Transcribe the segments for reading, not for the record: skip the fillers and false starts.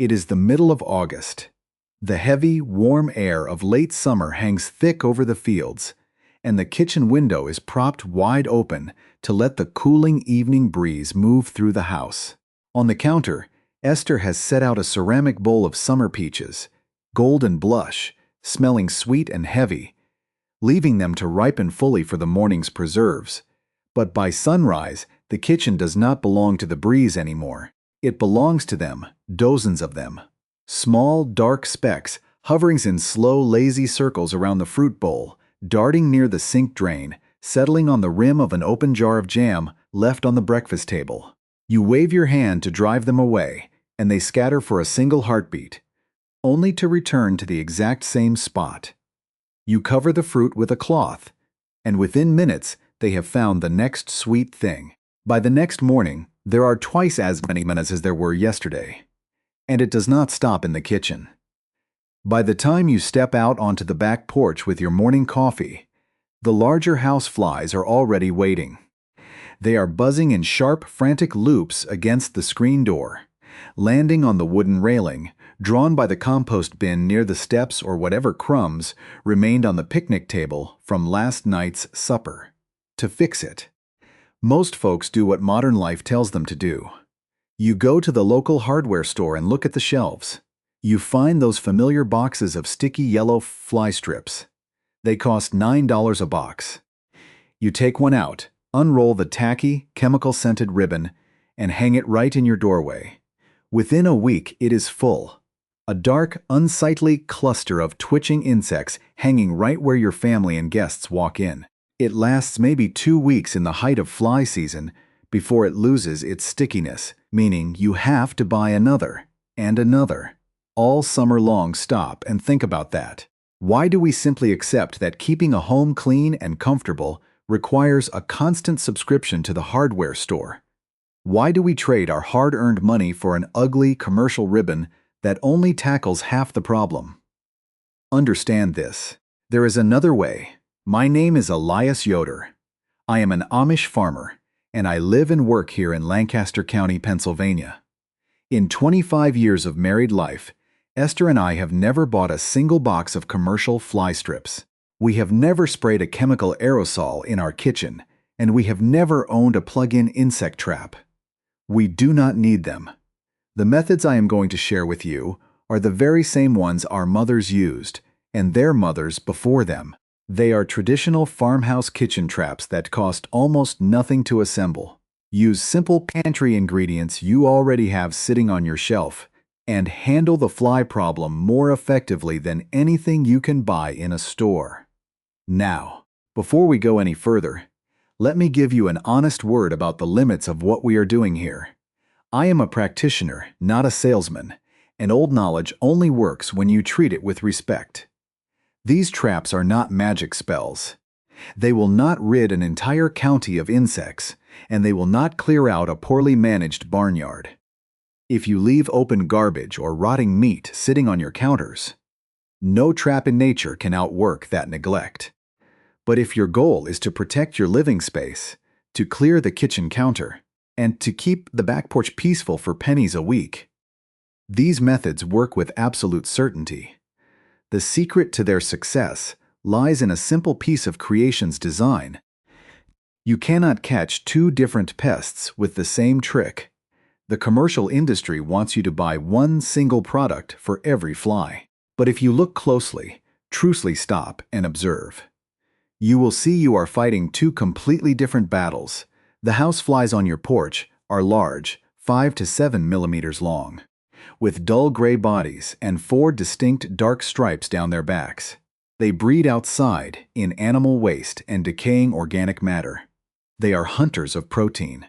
It is the middle of August. The heavy, warm air of late summer hangs thick over the fields, and the kitchen window is propped wide open to let the cooling evening breeze move through the house. On the counter, Esther has set out a ceramic bowl of summer peaches, golden blush, smelling sweet and heavy, leaving them to ripen fully for the morning's preserves. But by sunrise, the kitchen does not belong to the breeze anymore. It belongs to them, dozens of them. Small, dark specks, hovering in slow, lazy circles around the fruit bowl, darting near the sink drain, settling on the rim of an open jar of jam left on the breakfast table. You wave your hand to drive them away, and they scatter for a single heartbeat, only to return to the exact same spot. You cover the fruit with a cloth, and within minutes they have found the next sweet thing. By the next morning, there are twice as many minutes as there were yesterday. And it does not stop in the kitchen. By the time you step out onto the back porch with your morning coffee, the larger house flies are already waiting. They are buzzing in sharp, frantic loops against the screen door, landing on the wooden railing, drawn by the compost bin near the steps or whatever crumbs remained on the picnic table from last night's supper. To fix it, most folks do what modern life tells them to do. You go to the local hardware store and look at the shelves. You find those familiar boxes of sticky yellow fly strips. They cost $9 a box. You take one out, unroll the tacky, chemical-scented ribbon, and hang it right in your doorway. Within a week, it is full. A dark, unsightly cluster of twitching insects hanging right where your family and guests walk in. It lasts maybe 2 weeks in the height of fly season before it loses its stickiness, meaning you have to buy another and another. All summer long. Stop and think about that. Why do we simply accept that keeping a home clean and comfortable requires a constant subscription to the hardware store? Why do we trade our hard-earned money for an ugly commercial ribbon that only tackles half the problem? Understand this. There is another way. My name is Elias Yoder. I am an Amish farmer, and I live and work here in Lancaster County, Pennsylvania. In 25 years of married life, Esther and I have never bought a single box of commercial fly strips. We have never sprayed a chemical aerosol in our kitchen, and we have never owned a plug-in insect trap. We do not need them. The methods I am going to share with you are the very same ones our mothers used, and their mothers before them. They are traditional farmhouse kitchen traps that cost almost nothing to assemble. Use simple pantry ingredients you already have sitting on your shelf, and handle the fly problem more effectively than anything you can buy in a store. Now, before we go any further, let me give you an honest word about the limits of what we are doing here. I am a practitioner, not a salesman, and old knowledge only works when you treat it with respect. These traps are not magic spells. They will not rid an entire county of insects, and they will not clear out a poorly managed barnyard. If you leave open garbage or rotting meat sitting on your counters, no trap in nature can outwork that neglect. But if your goal is to protect your living space, to clear the kitchen counter, and to keep the back porch peaceful for pennies a week, these methods work with absolute certainty. The secret to their success lies in a simple piece of creation's design. You cannot catch two different pests with the same trick. The commercial industry wants you to buy one single product for every fly. But if you look closely, truly stop and observe, you will see you are fighting two completely different battles. The house flies on your porch are large, 5 to 7 millimeters long, with dull gray bodies and 4 distinct dark stripes down their backs. They breed outside in animal waste and decaying organic matter. They are hunters of protein.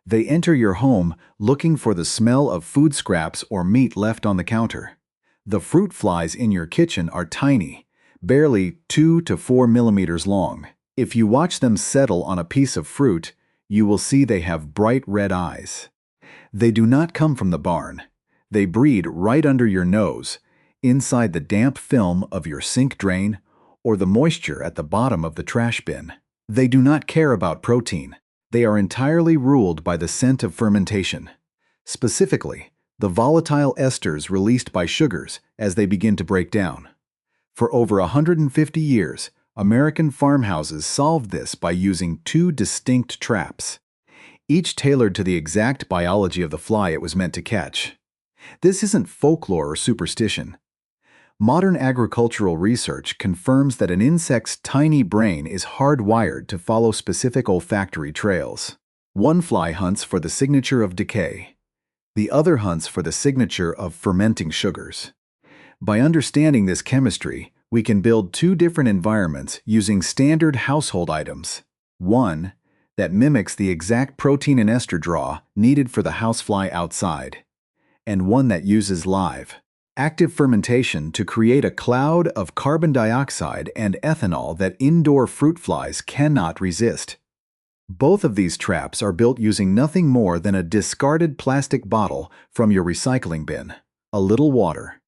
They enter your home looking for the smell of food scraps or meat left on the counter. The fruit flies in your kitchen are tiny, barely 2 to 4 millimeters long. If you watch them settle on a piece of fruit, you will see they have bright red eyes. They do not come from the barn. They breed right under your nose, inside the damp film of your sink drain or the moisture at the bottom of the trash bin. They do not care about protein. They are entirely ruled by the scent of fermentation. Specifically, the volatile esters released by sugars as they begin to break down. For over 150 years, American farmhouses solved this by using two distinct traps, each tailored to the exact biology of the fly it was meant to catch. This isn't folklore or superstition. Modern agricultural research confirms that an insect's tiny brain is hardwired to follow specific olfactory trails. One fly hunts for the signature of decay. The other hunts for the signature of fermenting sugars. By understanding this chemistry, we can build two different environments using standard household items. One that mimics the exact protein and ester draw needed for the housefly outside, and one that uses live, active fermentation to create a cloud of carbon dioxide and ethanol that indoor fruit flies cannot resist. Both of these traps are built using nothing more than a discarded plastic bottle from your recycling bin, a little water,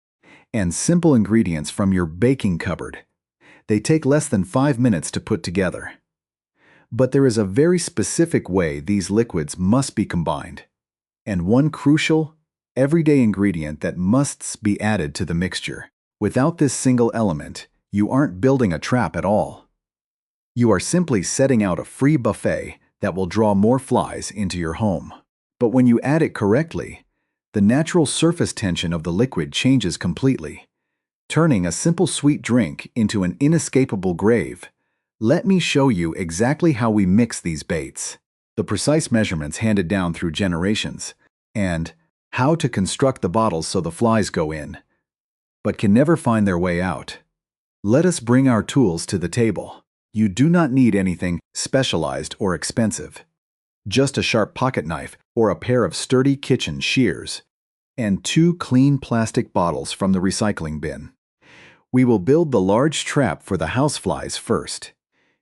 and simple ingredients from your baking cupboard. They take less than 5 minutes to put together. But there is a very specific way these liquids must be combined, and one crucial, everyday ingredient that must be added to the mixture. Without this single element, you aren't building a trap at all. You are simply setting out a free buffet that will draw more flies into your home. But when you add it correctly, the natural surface tension of the liquid changes completely, turning a simple sweet drink into an inescapable grave. Let me show you exactly how we mix these baits, the precise measurements handed down through generations, and how to construct the bottles so the flies go in, but can never find their way out. Let us bring our tools to the table. You do not need anything specialized or expensive. Just a sharp pocket knife or a pair of sturdy kitchen shears, and 2 clean plastic bottles from the recycling bin. We will build the large trap for the houseflies first,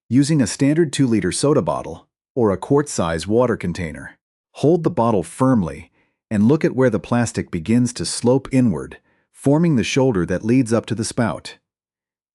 using a standard 2-liter soda bottle or a quart-size water container. Hold the bottle firmly and look at where the plastic begins to slope inward, forming the shoulder that leads up to the spout.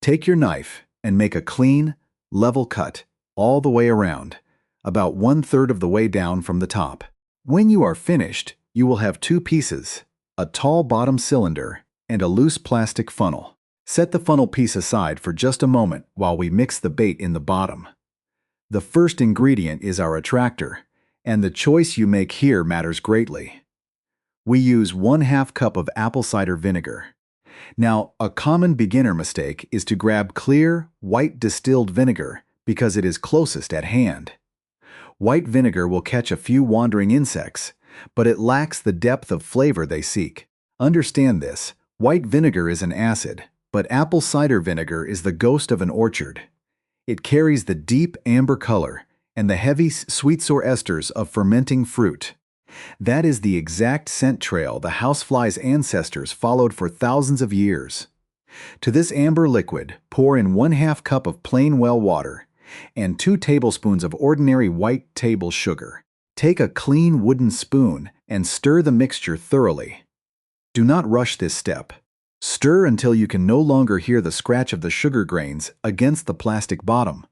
Take your knife and make a clean, level cut all the way around, about 1/3 of the way down from the top. When you are finished, you will have 2 pieces, a tall bottom cylinder and a loose plastic funnel. Set the funnel piece aside for just a moment while we mix the bait in the bottom. The first ingredient is our attractor, and the choice you make here matters greatly. We use 1/2 cup of apple cider vinegar. Now, a common beginner mistake is to grab clear, white distilled vinegar because it is closest at hand. White vinegar will catch a few wandering insects, but it lacks the depth of flavor they seek. Understand this, white vinegar is an acid, but apple cider vinegar is the ghost of an orchard. It carries the deep amber color and the heavy sweet-sour esters of fermenting fruit. That is the exact scent trail the housefly's ancestors followed for thousands of years. To this amber liquid, pour in 1/2 cup of plain well water and 2 tablespoons of ordinary white table sugar. Take a clean wooden spoon and stir the mixture thoroughly. Do not rush this step. Stir until you can no longer hear the scratch of the sugar grains against the plastic bottom,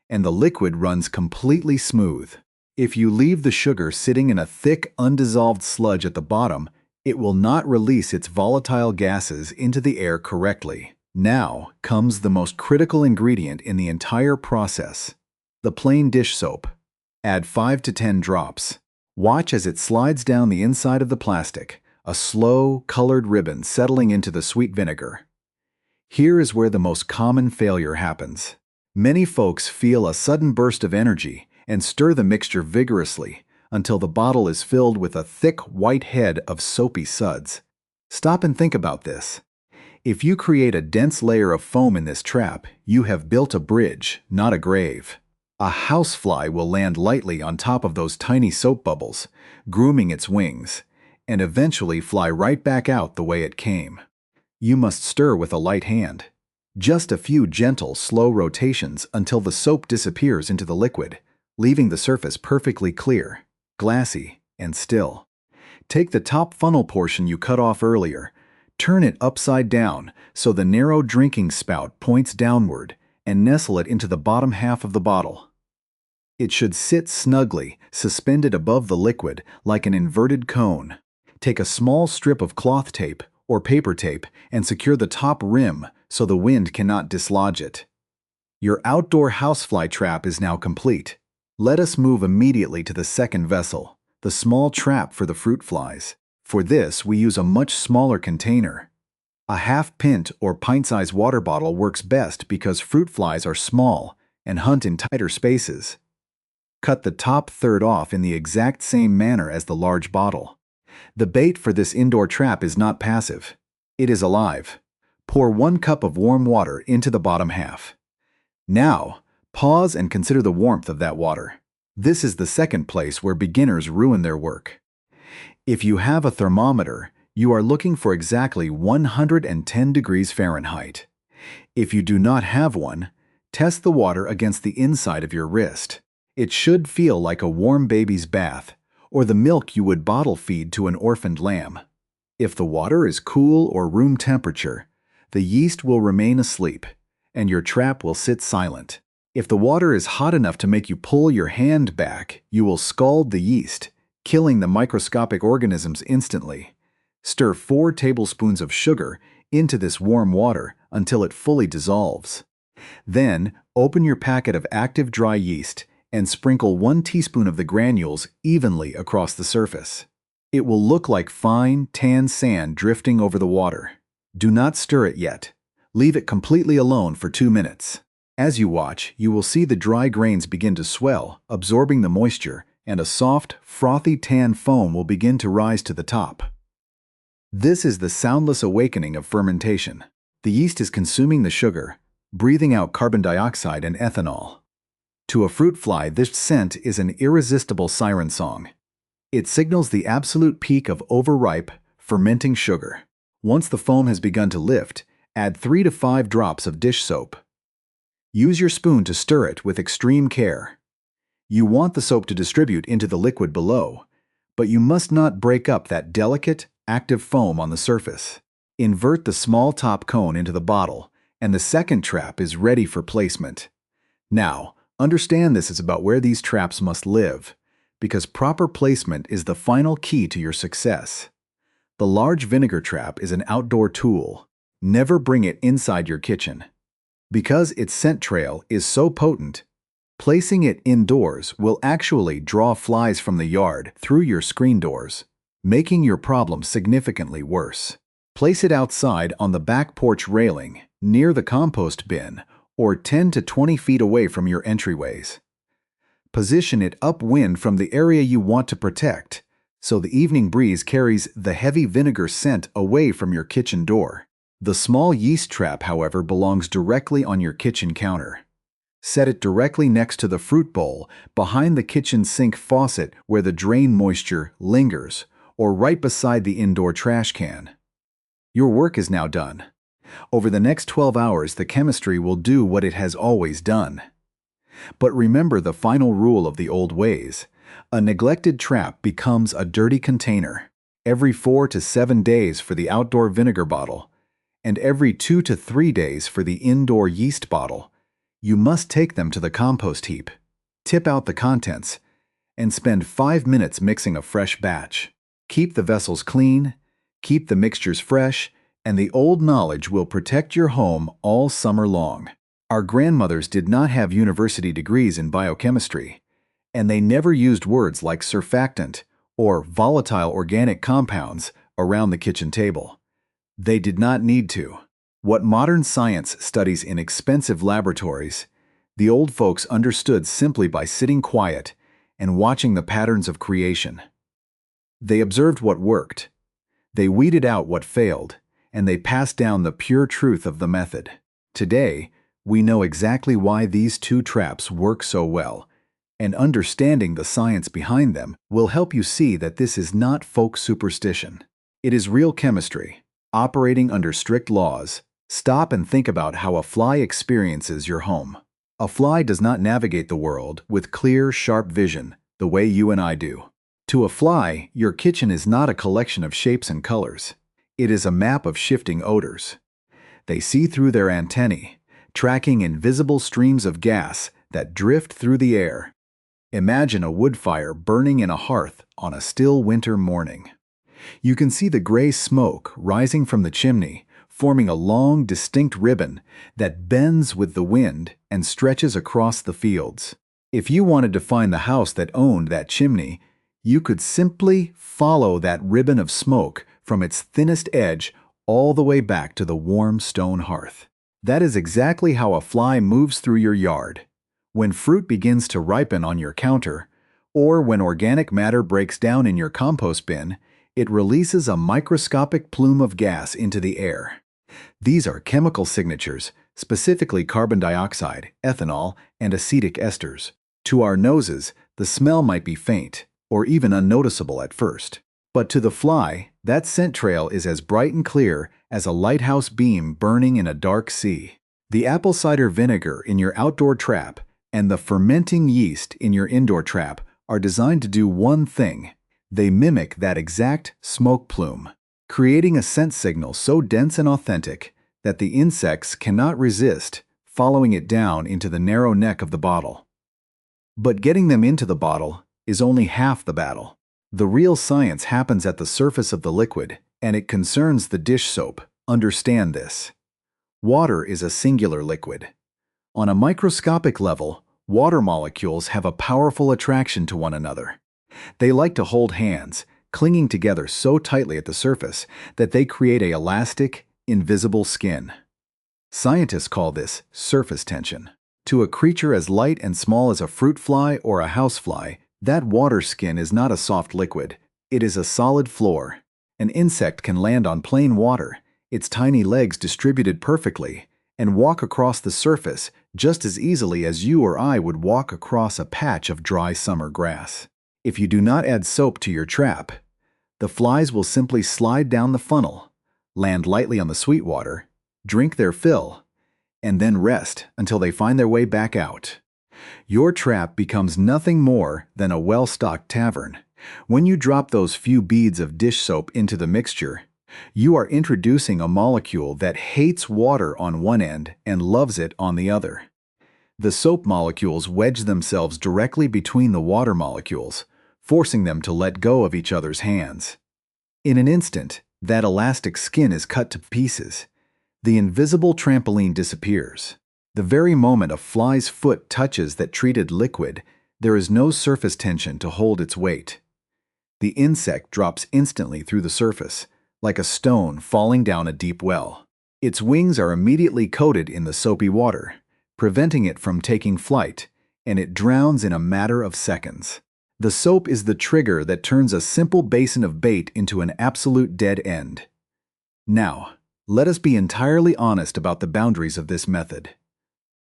and the liquid runs completely smooth. If you leave the sugar sitting in a thick, undissolved sludge at the bottom, it will not release its volatile gases into the air correctly. Now comes the most critical ingredient in the entire process, the plain dish soap. Add 5 to 10 drops. Watch as it slides down the inside of the plastic, a slow, colored ribbon settling into the sweet vinegar. Here is where the most common failure happens. Many folks feel a sudden burst of energy and stir the mixture vigorously until the bottle is filled with a thick white head of soapy suds. Stop and think about this. If you create a dense layer of foam in this trap, you have built a bridge, not a grave. A housefly will land lightly on top of those tiny soap bubbles, grooming its wings, and eventually fly right back out the way it came. You must stir with a light hand. Just a few gentle, slow rotations until the soap disappears into the liquid, leaving the surface perfectly clear, glassy, and still. Take the top funnel portion you cut off earlier, turn it upside down so the narrow drinking spout points downward, and nestle it into the bottom half of the bottle. It should sit snugly, suspended above the liquid like an inverted cone. Take a small strip of cloth tape or paper tape and secure the top rim so the wind cannot dislodge it. Your outdoor housefly trap is now complete. Let us move immediately to the second vessel, the small trap for the fruit flies. For this, we use a much smaller container. A half-pint or pint-sized water bottle works best because fruit flies are small and hunt in tighter spaces. Cut the top third off in the exact same manner as the large bottle. The bait for this indoor trap is not passive. It is alive. Pour 1 cup of warm water into the bottom half. Now, pause and consider the warmth of that water. This is the second place where beginners ruin their work. If you have a thermometer, you are looking for exactly 110 degrees Fahrenheit. If you do not have one, test the water against the inside of your wrist. It should feel like a warm baby's bath, or the milk you would bottle feed to an orphaned lamb. If the water is cool or room temperature, the yeast will remain asleep, and your trap will sit silent. If the water is hot enough to make you pull your hand back, you will scald the yeast, killing the microscopic organisms instantly. Stir 4 tablespoons of sugar into this warm water until it fully dissolves. Then, open your packet of active dry yeast and sprinkle 1 teaspoon of the granules evenly across the surface. It will look like fine, tan sand drifting over the water. Do not stir it yet. Leave it completely alone for 2 minutes. As you watch, you will see the dry grains begin to swell, absorbing the moisture, and a soft, frothy tan foam will begin to rise to the top. This is the soundless awakening of fermentation. The yeast is consuming the sugar, breathing out carbon dioxide and ethanol. To a fruit fly, this scent is an irresistible siren song. It signals the absolute peak of overripe, fermenting sugar. Once the foam has begun to lift, add 3 to 5 drops of dish soap. Use your spoon to stir it with extreme care. You want the soap to distribute into the liquid below, but you must not break up that delicate, active foam on the surface. Invert the small top cone into the bottle, and the second trap is ready for placement. Now, understand this is about where these traps must live, because proper placement is the final key to your success. The large vinegar trap is an outdoor tool. Never bring it inside your kitchen. Because its scent trail is so potent, placing it indoors will actually draw flies from the yard through your screen doors, making your problem significantly worse. Place it outside on the back porch railing, near the compost bin, or 10 to 20 feet away from your entryways. Position it upwind from the area you want to protect, so the evening breeze carries the heavy vinegar scent away from your kitchen door. The small yeast trap, however, belongs directly on your kitchen counter. Set it directly next to the fruit bowl, behind the kitchen sink faucet where the drain moisture lingers, or right beside the indoor trash can. Your work is now done. Over the next 12 hours, the chemistry will do what it has always done. But remember the final rule of the old ways. A neglected trap becomes a dirty container. Every 4 to 7 days for the outdoor vinegar bottle, and every 2 to 3 days for the indoor yeast bottle, you must take them to the compost heap, tip out the contents, and spend 5 minutes mixing a fresh batch. Keep the vessels clean, keep the mixtures fresh, and the old knowledge will protect your home all summer long. Our grandmothers did not have university degrees in biochemistry, and they never used words like surfactant or volatile organic compounds around the kitchen table. They did not need to. What modern science studies in expensive laboratories, the old folks understood simply by sitting quiet and watching the patterns of creation. They observed what worked, they weeded out what failed, and they passed down the pure truth of the method. Today, we know exactly why these 2 traps work so well, and understanding the science behind them will help you see that this is not folk superstition. It is real chemistry, operating under strict laws. Stop and think about how a fly experiences your home. A fly does not navigate the world with clear, sharp vision the way you and I do. To a fly, your kitchen is not a collection of shapes and colors. It is a map of shifting odors. They see through their antennae, tracking invisible streams of gas that drift through the air. Imagine a wood fire burning in a hearth on a still winter morning. You can see the gray smoke rising from the chimney, forming a long, distinct ribbon that bends with the wind and stretches across the fields. If you wanted to find the house that owned that chimney, you could simply follow that ribbon of smoke from its thinnest edge all the way back to the warm stone hearth. That is exactly how a fly moves through your yard. When fruit begins to ripen on your counter, or when organic matter breaks down in your compost bin, it releases a microscopic plume of gas into the air. These are chemical signatures, specifically carbon dioxide, ethanol, and acetic esters. To our noses, the smell might be faint, or even unnoticeable at first. But to the fly, that scent trail is as bright and clear as a lighthouse beam burning in a dark sea. The apple cider vinegar in your outdoor trap and the fermenting yeast in your indoor trap are designed to do one thing. They mimic that exact smoke plume, creating a scent signal so dense and authentic that the insects cannot resist following it down into the narrow neck of the bottle. But getting them into the bottle is only half the battle. The real science happens at the surface of the liquid, and it concerns the dish soap. Understand this. Water is a singular liquid. On a microscopic level, water molecules have a powerful attraction to one another. They like to hold hands, clinging together so tightly at the surface that they create an elastic, invisible skin. Scientists call this surface tension. To a creature as light and small as a fruit fly or a housefly, that water skin is not a soft liquid. It is a solid floor. An insect can land on plain water, its tiny legs distributed perfectly, and walk across the surface just as easily as you or I would walk across a patch of dry summer grass. If you do not add soap to your trap, the flies will simply slide down the funnel, land lightly on the sweet water, drink their fill, and then rest until they find their way back out. Your trap becomes nothing more than a well-stocked tavern. When you drop those few beads of dish soap into the mixture, you are introducing a molecule that hates water on one end and loves it on the other. The soap molecules wedge themselves directly between the water molecules, forcing them to let go of each other's hands. In an instant, that elastic skin is cut to pieces. The invisible trampoline disappears. The very moment a fly's foot touches that treated liquid, there is no surface tension to hold its weight. The insect drops instantly through the surface, like a stone falling down a deep well. Its wings are immediately coated in the soapy water, preventing it from taking flight, and it drowns in a matter of seconds. The soap is the trigger that turns a simple basin of bait into an absolute dead end. Now, let us be entirely honest about the boundaries of this method.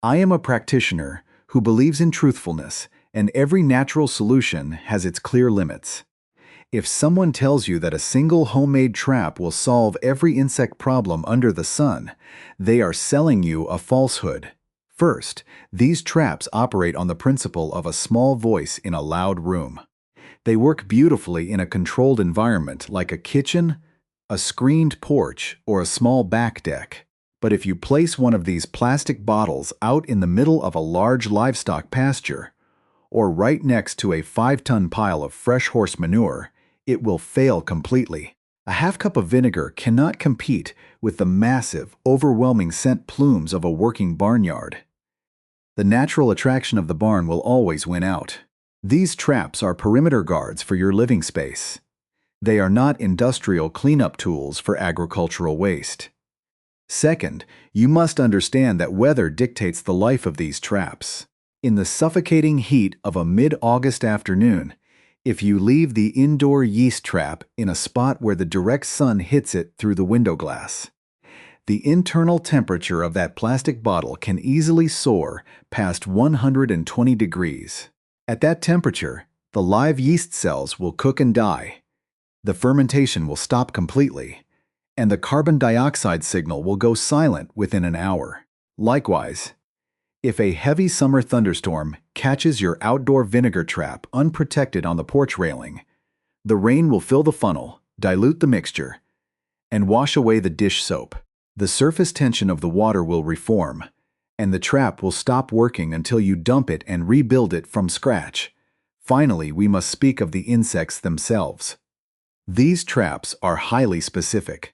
I am a practitioner who believes in truthfulness, and every natural solution has its clear limits. If someone tells you that a single homemade trap will solve every insect problem under the sun, they are selling you a falsehood. First, these traps operate on the principle of a small voice in a loud room. They work beautifully in a controlled environment like a kitchen, a screened porch, or a small back deck. But if you place one of these plastic bottles out in the middle of a large livestock pasture, or right next to a 5-ton pile of fresh horse manure, it will fail completely. A half cup of vinegar cannot compete with the massive, overwhelming scent plumes of a working barnyard. The natural attraction of the barn will always win out. These traps are perimeter guards for your living space. They are not industrial cleanup tools for agricultural waste. Second, you must understand that weather dictates the life of these traps. In the suffocating heat of a mid-August afternoon, if you leave the indoor yeast trap in a spot where the direct sun hits it through the window glass, the internal temperature of that plastic bottle can easily soar past 120 degrees. At that temperature, the live yeast cells will cook and die. The fermentation will stop completely, and the carbon dioxide signal will go silent within an hour. Likewise, if a heavy summer thunderstorm catches your outdoor vinegar trap unprotected on the porch railing, the rain will fill the funnel, dilute the mixture, and wash away the dish soap. The surface tension of the water will reform, and the trap will stop working until you dump it and rebuild it from scratch. Finally, we must speak of the insects themselves. These traps are highly specific.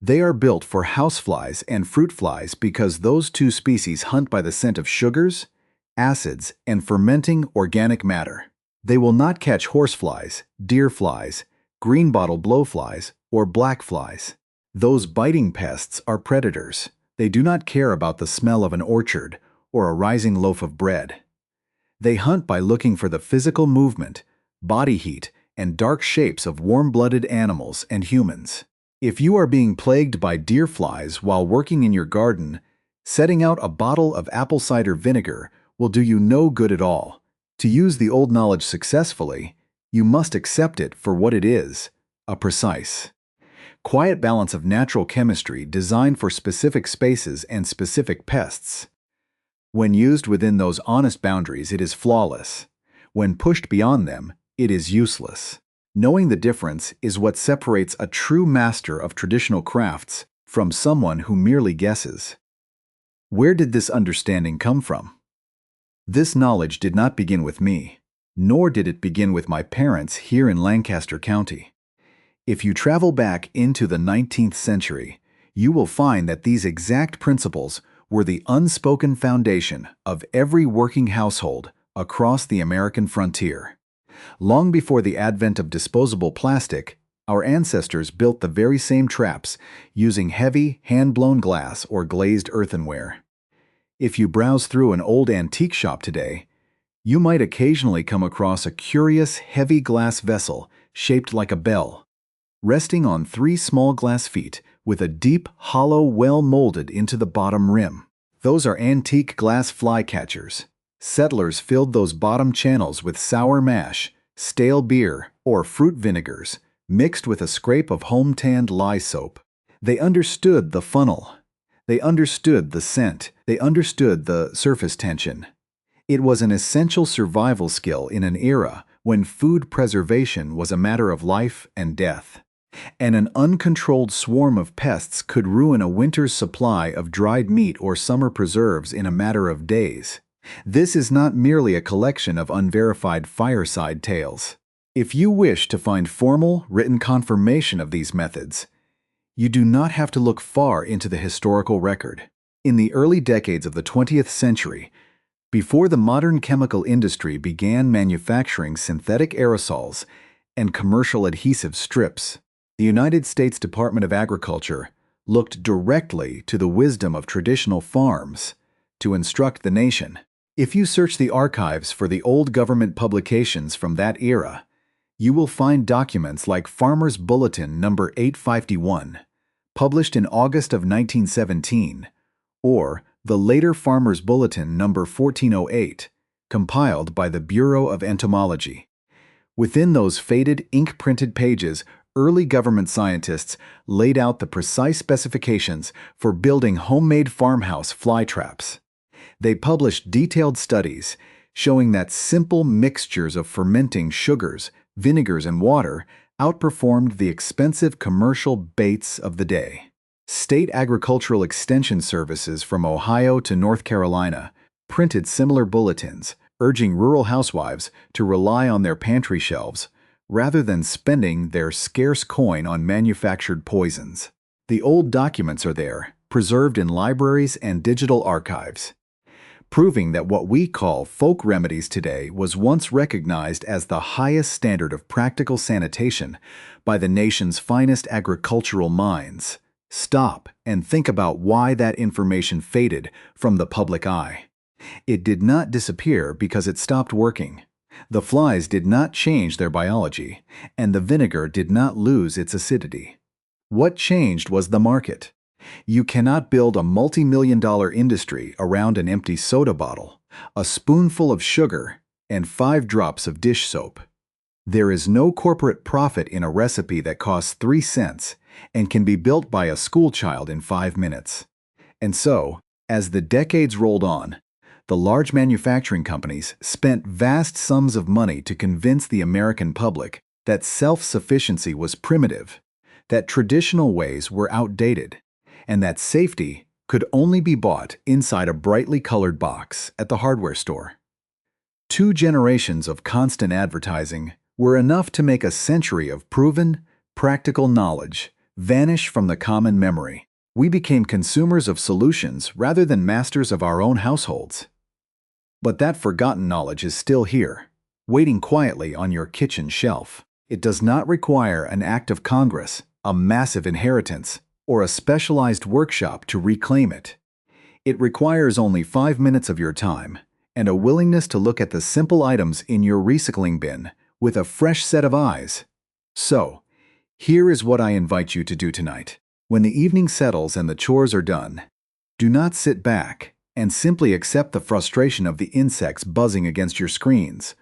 They are built for houseflies and fruit flies because those two species hunt by the scent of sugars, acids, and fermenting organic matter. They will not catch horseflies, deer flies, greenbottle blowflies, or black flies. Those biting pests are predators. They do not care about the smell of an orchard or a rising loaf of bread. They hunt by looking for the physical movement, body heat, and dark shapes of warm-blooded animals and humans. If you are being plagued by deer flies while working in your garden, setting out a bottle of apple cider vinegar will do you no good at all. To use the old knowledge successfully, you must accept it for what it is, a precise, quiet balance of natural chemistry designed for specific spaces and specific pests. When used within those honest boundaries, it is flawless. When pushed beyond them, it is useless. Knowing the difference is what separates a true master of traditional crafts from someone who merely guesses. Where did this understanding come from? This knowledge did not begin with me, nor did it begin with my parents here in Lancaster County. If you travel back into the 19th century, you will find that these exact principles were the unspoken foundation of every working household across the American frontier. Long before the advent of disposable plastic, our ancestors built the very same traps using heavy, hand-blown glass or glazed earthenware. If you browse through an old antique shop today, you might occasionally come across a curious, heavy glass vessel shaped like a bell, resting on three small glass feet with a deep, hollow well molded into the bottom rim. Those are antique glass fly catchers. Settlers filled those bottom channels with sour mash, stale beer, or fruit vinegars, mixed with a scrape of home-tanned lye soap. They understood the funnel. They understood the scent. They understood the surface tension. It was an essential survival skill in an era when food preservation was a matter of life and death, and an uncontrolled swarm of pests could ruin a winter's supply of dried meat or summer preserves in a matter of days. This is not merely a collection of unverified fireside tales. If you wish to find formal, written confirmation of these methods, you do not have to look far into the historical record. In the early decades of the 20th century, before the modern chemical industry began manufacturing synthetic aerosols and commercial adhesive strips, the United States Department of Agriculture looked directly to the wisdom of traditional farms to instruct the nation. If you search the archives for the old government publications from that era, you will find documents like Farmer's Bulletin number 851, published in August of 1917, or the later Farmer's Bulletin number 1408, compiled by the Bureau of Entomology. Within those faded ink-printed pages, early government scientists laid out the precise specifications for building homemade farmhouse fly traps. They published detailed studies showing that simple mixtures of fermenting sugars, vinegars, and water outperformed the expensive commercial baits of the day. State agricultural extension services from Ohio to North Carolina printed similar bulletins, urging rural housewives to rely on their pantry shelves rather than spending their scarce coin on manufactured poisons. The old documents are there, preserved in libraries and digital archives, proving that what we call folk remedies today was once recognized as the highest standard of practical sanitation by the nation's finest agricultural minds. Stop and think about why that information faded from the public eye. It did not disappear because it stopped working. The flies did not change their biology, and the vinegar did not lose its acidity. What changed was the market. You cannot build a multi-million-dollar industry around an empty soda bottle, a spoonful of sugar, and 5 drops of dish soap. There is no corporate profit in a recipe that costs 3 cents and can be built by a schoolchild in 5 minutes. And so, as the decades rolled on, the large manufacturing companies spent vast sums of money to convince the American public that self-sufficiency was primitive, that traditional ways were outdated, and that safety could only be bought inside a brightly colored box at the hardware store. 2 generations of constant advertising were enough to make a century of proven, practical knowledge vanish from the common memory. We became consumers of solutions rather than masters of our own households. But that forgotten knowledge is still here, waiting quietly on your kitchen shelf. It does not require an act of Congress, a massive inheritance, or a specialized workshop to reclaim it. It requires only 5 minutes of your time and a willingness to look at the simple items in your recycling bin with a fresh set of eyes. So, here is what I invite you to do tonight. When the evening settles and the chores are done, do not sit back and simply accept the frustration of the insects buzzing against your screens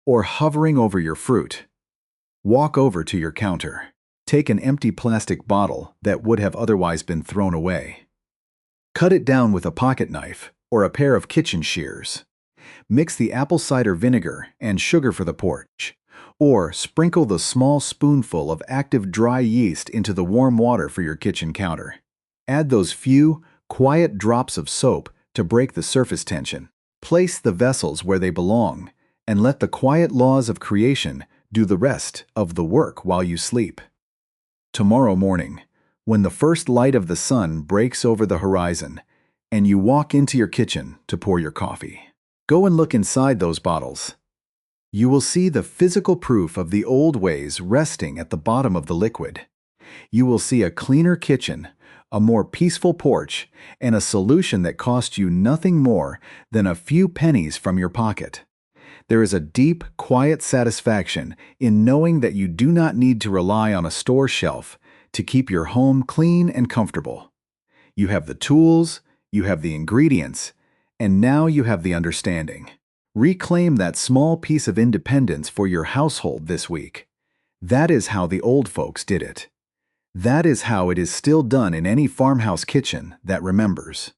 or hovering over your fruit. Walk over to your counter. Take an empty plastic bottle that would have otherwise been thrown away. Cut it down with a pocket knife or a pair of kitchen shears. Mix the apple cider vinegar and sugar for the porch, or sprinkle the small spoonful of active dry yeast into the warm water for your kitchen counter. Add those few, quiet drops of soap to break the surface tension. Place the vessels where they belong, and let the quiet laws of creation do the rest of the work while you sleep. Tomorrow morning, when the first light of the sun breaks over the horizon, and you walk into your kitchen to pour your coffee, go and look inside those bottles. You will see the physical proof of the old ways resting at the bottom of the liquid. You will see a cleaner kitchen, a more peaceful porch, and a solution that cost you nothing more than a few pennies from your pocket. There is a deep, quiet satisfaction in knowing that you do not need to rely on a store shelf to keep your home clean and comfortable. You have the tools, you have the ingredients, and now you have the understanding. Reclaim that small piece of independence for your household this week. That is how the old folks did it. That is how it is still done in any farmhouse kitchen that remembers.